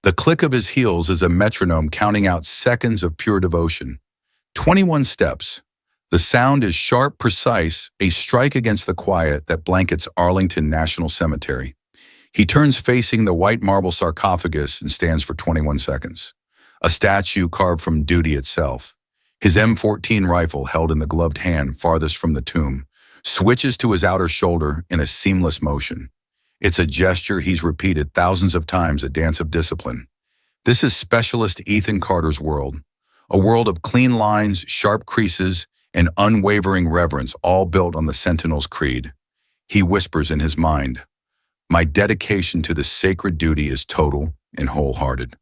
The click of his heels is a metronome counting out seconds of pure devotion. 21 steps. The sound is sharp, precise, a strike against the quiet that blankets Arlington National Cemetery. He turns facing the white marble sarcophagus and stands for 21 seconds. A statue carved from duty itself. His M14 rifle held in the gloved hand farthest from the tomb switches to his outer shoulder in a seamless motion. It's a gesture he's repeated thousands of times, a dance of discipline. This is Specialist Ethan Carter's world, a world of clean lines, sharp creases, and unwavering reverence, all built on the Sentinel's creed. He whispers in his mind, "My dedication to this sacred duty is total and wholehearted.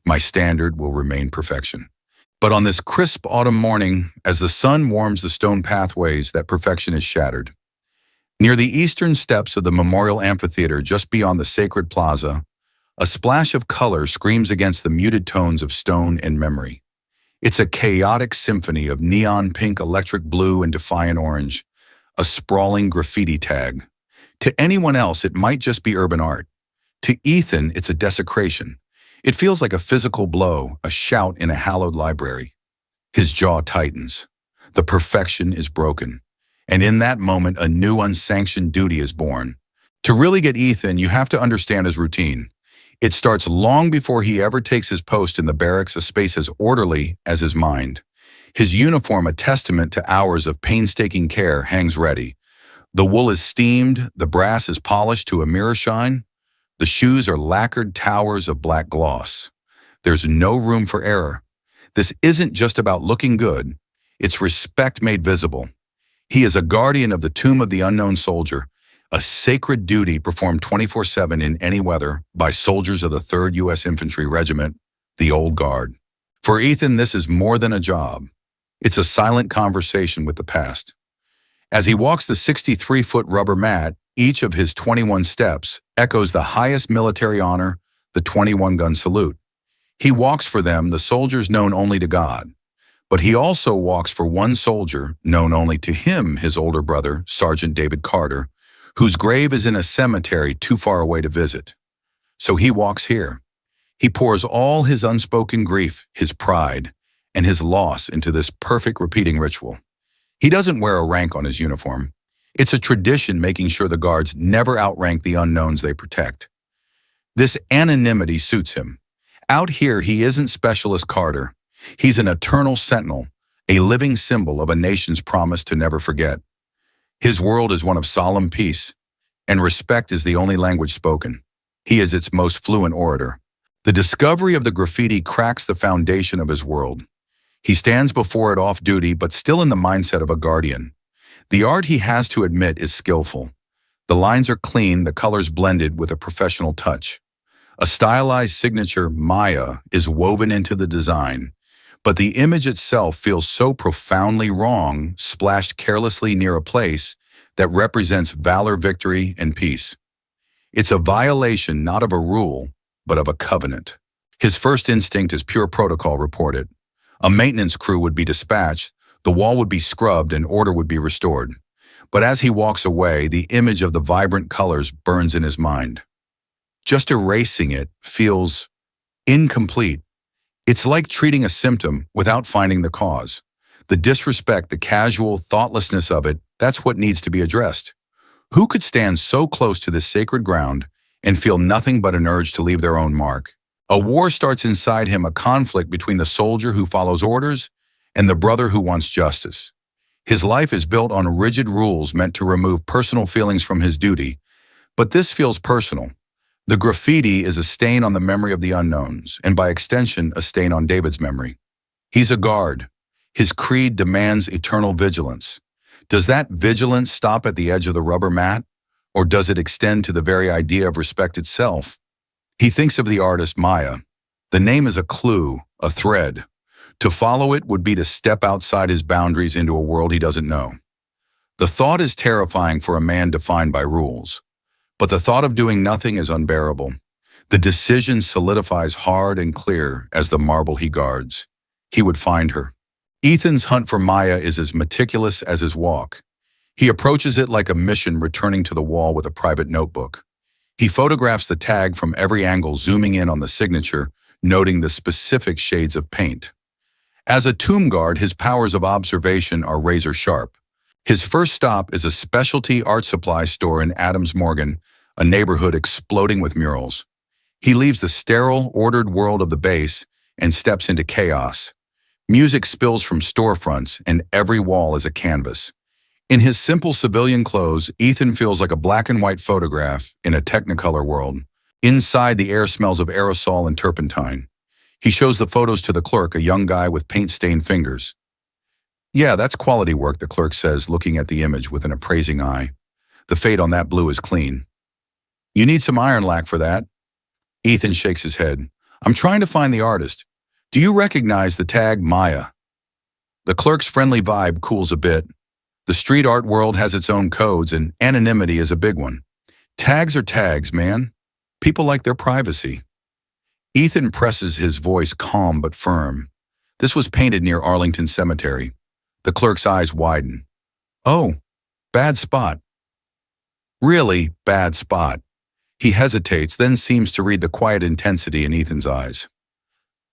My standard will remain perfection." But on this crisp autumn morning, as the sun warms the stone pathways, that perfection is shattered. Near the eastern steps of the Memorial Amphitheater just beyond the sacred plaza, a splash of color screams against the muted tones of stone and memory. It's a chaotic symphony of neon pink, electric blue, and defiant orange, a sprawling graffiti tag. To anyone else, it might just be urban art. To Ethan, it's a desecration. It feels like a physical blow, a shout in a hallowed library. His jaw tightens. The perfection is broken. And in that moment, a new unsanctioned duty is born. To really get Ethan, you have to understand his routine. It starts long before he ever takes his post in the barracks, a space as orderly as his mind. His uniform, a testament to hours of painstaking care, hangs ready. The wool is steamed, the brass is polished to a mirror shine. The shoes are lacquered towers of black gloss. There's no room for error. This isn't just about looking good, it's respect made visible. He is a guardian of the tomb of the unknown soldier, a sacred duty performed 24/7 in any weather by soldiers of the 3rd U.S. Infantry Regiment, the Old Guard. For Ethan, this is more than a job. It's a silent conversation with the past. As he walks the 63-foot rubber mat, each of his 21 steps echoes the highest military honor, the 21-gun salute. He walks for them, the soldiers known only to God. But he also walks for one soldier, known only to him, his older brother, Sergeant David Carter, whose grave is in a cemetery too far away to visit. So he walks here. He pours all his unspoken grief, his pride, and his loss into this perfect repeating ritual. He doesn't wear a rank on his uniform. It's a tradition, making sure the guards never outrank the unknowns they protect. This anonymity suits him. Out here, he isn't Specialist Carter. He's an eternal sentinel, a living symbol of a nation's promise to never forget. His world is one of solemn peace, and respect is the only language spoken. He is its most fluent orator. The discovery of the graffiti cracks the foundation of his world. He stands before it off-duty, but still in the mindset of a guardian. The art, he has to admit, is skillful. The lines are clean, the colors blended with a professional touch. A stylized signature, Maya, is woven into the design, but the image itself feels so profoundly wrong, splashed carelessly near a place that represents valor, victory, and peace. It's a violation not of a rule, but of a covenant. His first instinct is pure protocol, reported. A maintenance crew would be dispatched, the wall would be scrubbed, and order would be restored. But as he walks away, the image of the vibrant colors burns in his mind. Just erasing it feels incomplete. It's like treating a symptom without finding the cause. The disrespect, the casual thoughtlessness of it, that's what needs to be addressed. Who could stand so close to this sacred ground and feel nothing but an urge to leave their own mark? A war starts inside him, a conflict between the soldier who follows orders and the brother who wants justice. His life is built on rigid rules meant to remove personal feelings from his duty, but this feels personal. The graffiti is a stain on the memory of the unknowns, and by extension, a stain on David's memory. He's a guard. His creed demands eternal vigilance. Does that vigilance stop at the edge of the rubber mat, or does it extend to the very idea of respect itself? He thinks of the artist Maya. The name is a clue, a thread. To follow it would be to step outside his boundaries into a world he doesn't know. The thought is terrifying for a man defined by rules. But the thought of doing nothing is unbearable. The decision solidifies hard and clear as the marble he guards. He would find her. Ethan's hunt for Maya is as meticulous as his walk. He approaches it like a mission, returning to the wall with a private notebook. He photographs the tag from every angle, zooming in on the signature, noting the specific shades of paint. As a tomb guard, his powers of observation are razor sharp. His first stop is a specialty art supply store in Adams Morgan, a neighborhood exploding with murals. He leaves the sterile, ordered world of the base and steps into chaos. Music spills from storefronts, and every wall is a canvas. In his simple civilian clothes, Ethan feels like a black and white photograph in a technicolor world. Inside, the air smells of aerosol and turpentine. He shows the photos to the clerk, a young guy with paint-stained fingers. "Yeah, that's quality work," the clerk says, looking at the image with an appraising eye. "The fade on that blue is clean." "You need some iron lac for that." Ethan shakes his head. "I'm trying to find the artist. Do you recognize the tag Maya?" The clerk's friendly vibe cools a bit. The street art world has its own codes, and anonymity is a big one. Tags are tags, man. People like their privacy. Ethan presses his voice calm but firm. "This was painted near Arlington Cemetery." The clerk's eyes widen. "Oh, bad spot." "Really bad spot." He hesitates, then seems to read the quiet intensity in Ethan's eyes.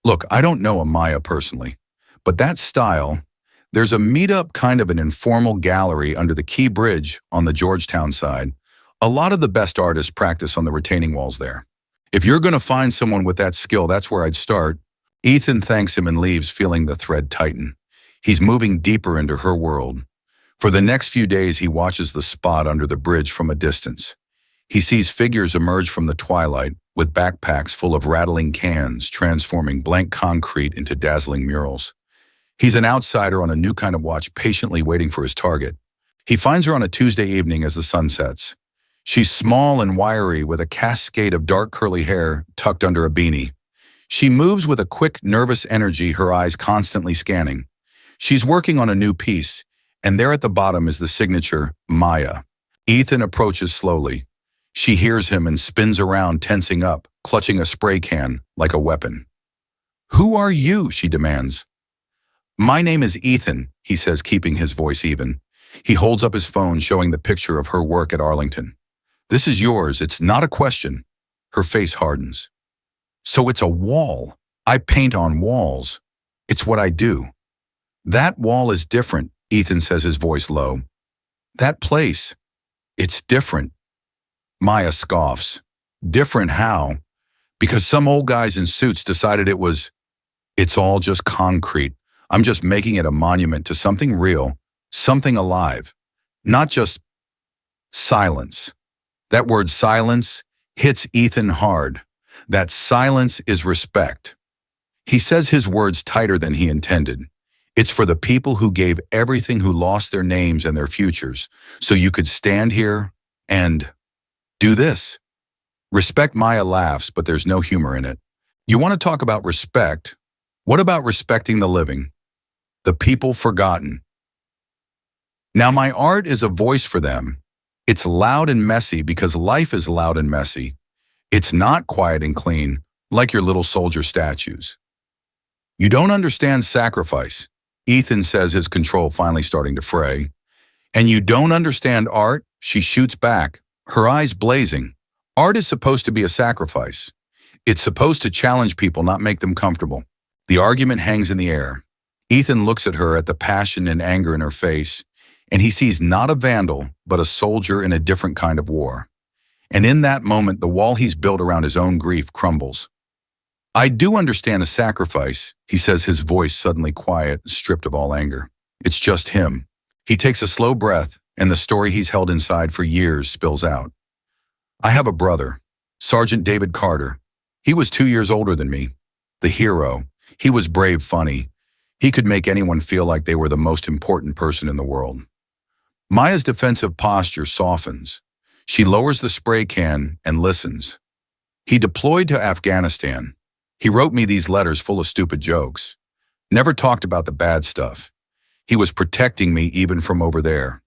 "Look, I don't know Amaya personally, but that style, there's a meetup, kind of an informal gallery under the Key Bridge on the Georgetown side. A lot of the best artists practice on the retaining walls there. If you're going to find someone with that skill, that's where I'd start." Ethan thanks him and leaves, feeling the thread tighten. He's moving deeper into her world. For the next few days, he watches the spot under the bridge from a distance. He sees figures emerge from the twilight, with backpacks full of rattling cans, transforming blank concrete into dazzling murals. He's an outsider on a new kind of watch, patiently waiting for his target. He finds her on a Tuesday evening as the sun sets. She's small and wiry, with a cascade of dark curly hair tucked under a beanie. She moves with a quick, nervous energy, her eyes constantly scanning. She's working on a new piece, and there at the bottom is the signature, Maya. Ethan approaches slowly. She hears him and spins around, tensing up, clutching a spray can like a weapon. "Who are you?" she demands. "My name is Ethan," he says, keeping his voice even. He holds up his phone, showing the picture of her work at Arlington. "This is yours. It's not a question." Her face hardens. "So it's a wall. I paint on walls. It's what I do." "That wall is different," Ethan says, his voice low. "That place, it's different." Maya scoffs. "Different how?" "Because some old guys in suits decided it was. It's all just concrete. I'm just making it a monument to something real, something alive. Not just silence." That word silence hits Ethan hard. That silence is respect. He says his words tighter than he intended. "It's for the people who gave everything, who lost their names and their futures, so you could stand here and do this." Respect. Maya laughs, but there's no humor in it. "You want to talk about respect? What about respecting the living? The people forgotten? Now my art is a voice for them. It's loud and messy because life is loud and messy. It's not quiet and clean, like your little soldier statues." "You don't understand sacrifice," Ethan says, his control finally starting to fray. "And you don't understand art," she shoots back, her eyes blazing. "Art is supposed to be a sacrifice. It's supposed to challenge people, not make them comfortable." The argument hangs in the air. Ethan looks at her, at the passion and anger in her face, and he sees not a vandal, but a soldier in a different kind of war. And in that moment, the wall he's built around his own grief crumbles. "I do understand a sacrifice," he says, his voice suddenly quiet, stripped of all anger. It's just him. He takes a slow breath, and the story he's held inside for years spills out. "I have a brother, Sergeant David Carter. He was 2 years older than me. The hero. He was brave, funny. He could make anyone feel like they were the most important person in the world." Maya's defensive posture softens. She lowers the spray can and listens. "He deployed to Afghanistan. He wrote me these letters full of stupid jokes. Never talked about the bad stuff. He was protecting me even from over there.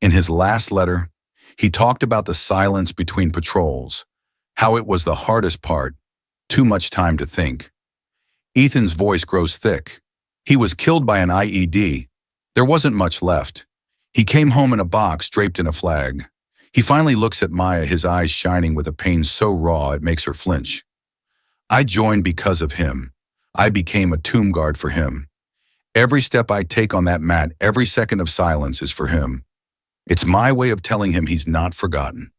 In his last letter, he talked about the silence between patrols, how it was the hardest part, too much time to think." Ethan's voice grows thick. "He was killed by an IED. There wasn't much left. He came home in a box draped in a flag. He finally looks at Maya, his eyes shining with a pain so raw it makes her flinch. I joined because of him. I became a tomb guard for him. Every step I take on that mat, every second of silence is for him. It's my way of telling him he's not forgotten.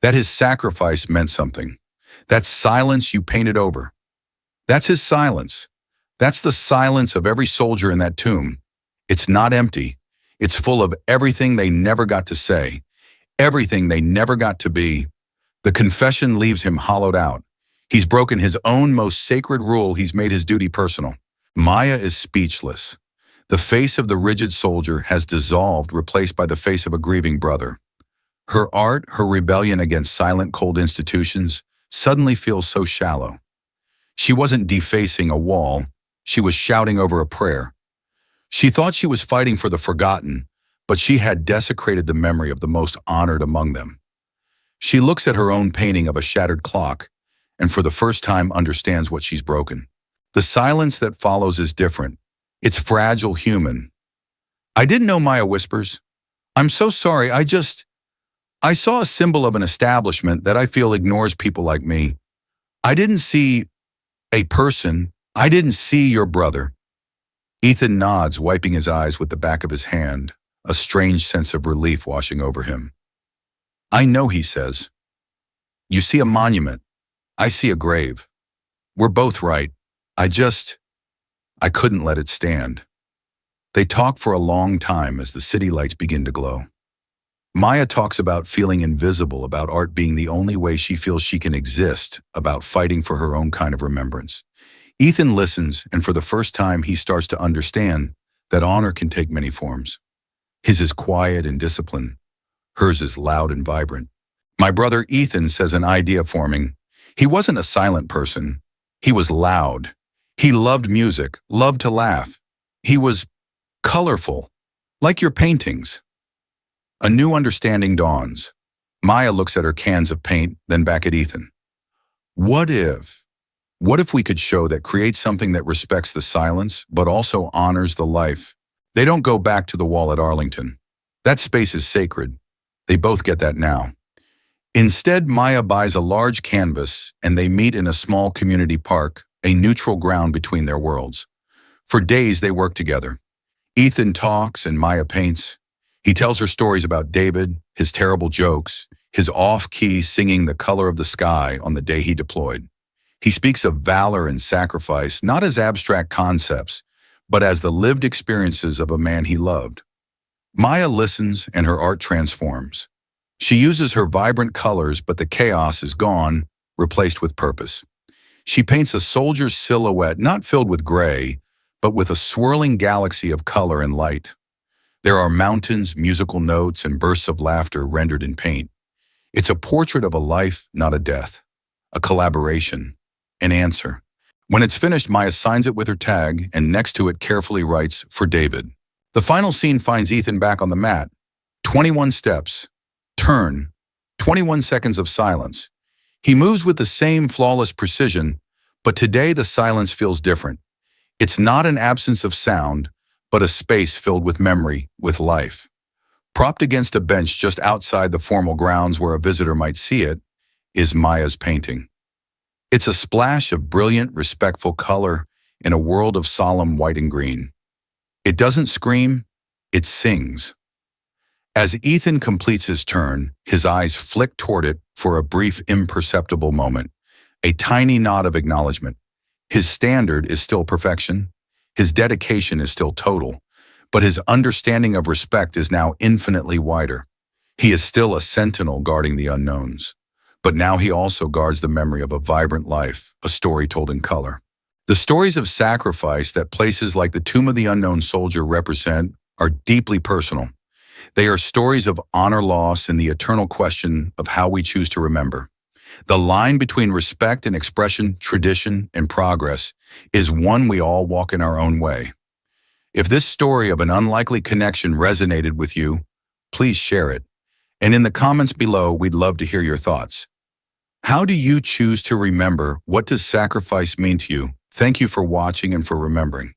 That his sacrifice meant something. That silence you painted over. That's his silence. That's the silence of every soldier in that tomb. It's not empty. It's full of everything they never got to say, everything they never got to be. The confession leaves him hollowed out. He's broken his own most sacred rule. He's made his duty personal. Maya is speechless. The face of the rigid soldier has dissolved, replaced by the face of a grieving brother. Her art, her rebellion against silent, cold institutions, suddenly feels so shallow. She wasn't defacing a wall. She was shouting over a prayer. She thought she was fighting for the forgotten, but she had desecrated the memory of the most honored among them. She looks at her own painting of a shattered clock, and for the first time understands what she's broken. The silence that follows is different. It's fragile, human. I didn't know, Maya whispers. I'm so sorry, I saw a symbol of an establishment that I feel ignores people like me. I didn't see a person. I didn't see your brother. Ethan nods, wiping his eyes with the back of his hand, a strange sense of relief washing over him. I know, he says. You see a monument. I see a grave. We're both right. I couldn't let it stand. They talk for a long time as the city lights begin to glow. Maya talks about feeling invisible, about art being the only way she feels she can exist, about fighting for her own kind of remembrance. Ethan listens, and for the first time he starts to understand that honor can take many forms. His is quiet and disciplined. Hers is loud and vibrant. My brother Ethan says, an idea forming. He wasn't a silent person. He was loud. He loved music, loved to laugh. He was colorful, like your paintings. A new understanding dawns. Maya looks at her cans of paint, then back at Ethan. What if we could show that creates something that respects the silence, but also honors the life? They don't go back to the wall at Arlington. That space is sacred. They both get that now. Instead, Maya buys a large canvas, and they meet in a small community park, a neutral ground between their worlds. For days, they work together. Ethan talks and Maya paints. He tells her stories about David, his terrible jokes, his off-key singing The Color of the Sky on the day he deployed. He speaks of valor and sacrifice, not as abstract concepts, but as the lived experiences of a man he loved. Maya listens and her art transforms. She uses her vibrant colors, but the chaos is gone, replaced with purpose. She paints a soldier's silhouette, not filled with gray, but with a swirling galaxy of color and light. There are mountains, musical notes, and bursts of laughter rendered in paint. It's a portrait of a life, not a death. A collaboration. An answer. When it's finished, Maya signs it with her tag, and next to it carefully writes, "For David." The final scene finds Ethan back on the mat. 21 steps. Turn. 21 seconds of silence. He moves with the same flawless precision, but today the silence feels different. It's not an absence of sound, but a space filled with memory, with life. Propped against a bench just outside the formal grounds where a visitor might see it, is Maya's painting. It's a splash of brilliant, respectful color in a world of solemn white and green. It doesn't scream, it sings. As Ethan completes his turn, his eyes flick toward it for a brief, imperceptible moment, a tiny nod of acknowledgement. His standard is still perfection. His dedication is still total, but his understanding of respect is now infinitely wider. He is still a sentinel guarding the unknowns, but now he also guards the memory of a vibrant life, a story told in color. The stories of sacrifice that places like the Tomb of the Unknown Soldier represent are deeply personal. They are stories of honor loss and the eternal question of how we choose to remember. The line between respect and expression, tradition and progress, is one we all walk in our own way. If this story of an unlikely connection resonated with you, please share it. And in the comments below, we'd love to hear your thoughts. How do you choose to remember? What does sacrifice mean to you? Thank you for watching and for remembering.